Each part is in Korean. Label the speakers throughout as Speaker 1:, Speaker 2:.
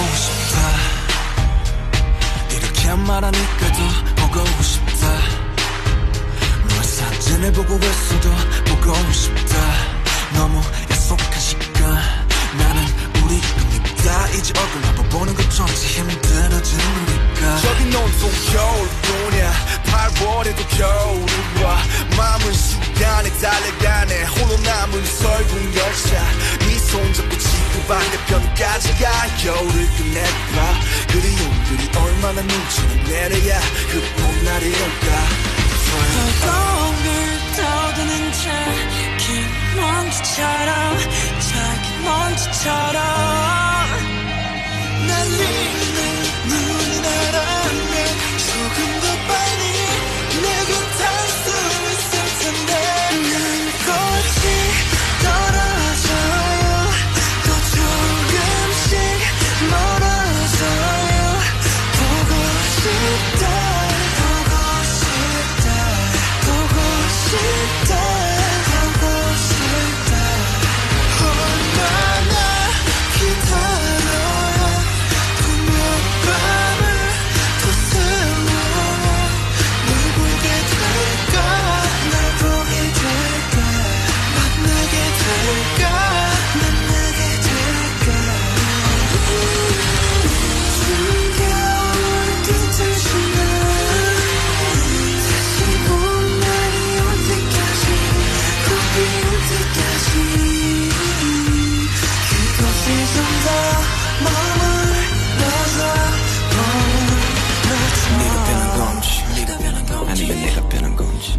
Speaker 1: 싶다. 이렇게 말하니까 더 보고 싶다. 너의 사진을 보고 있어도 보고 싶다. 너무 약속한 시간 나는 우리 겁니다. 이제 얼굴 한번 보는 것조차 힘들어지니까.
Speaker 2: 저긴 온통 겨울뿐이야. 8월에도 겨울이 와. 마음은 시간에 달려가네. 홀로 남은 설국 열차. 네 손잡고 지구 반대편까지 가. 겨울을 끝내봐. 그리움들이 얼마나 눈치를 내려야 그 봄날이 올까.
Speaker 3: 거울 떠드는 작은 먼지처럼 작은 먼지처럼 날리는 눈이 나라면 조금 더 빨리 내겐 닿을 수 있을 텐데. 난 꽃이 떨어져요. 또 조금씩 멀어져요. 보고 싶다. 얼마나 기다려야 분명 밤을 더 세워야 널 보게 될까. 날 보게 될까. 만나게 될까. 만나게 될까. 숨겨온 끝을 지나 다시 봄날이 올 때까지 꽃이 올 때까지 그곳에 좀 더 머물러서
Speaker 1: 네가 변한 건지 아니면 내가 변한 건지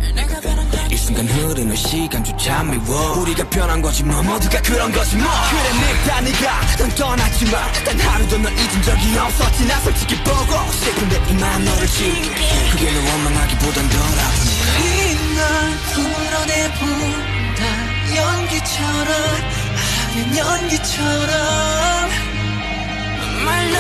Speaker 1: 이 순간 흐르는 시간조차 미워. 우리가 변한 거지 뭐 모두가 그런 거지 뭐. 그래 늙다 네가 넌 떠났지만 단 하루도 널 잊은 적이 없었지. 나 솔직히 보고 싶은데 이만 너를 지울게. 그게 널 원망하기보단 덜 아프니까.
Speaker 3: 이날 풀어내본다. 연기처럼 하얀 연기처럼 말로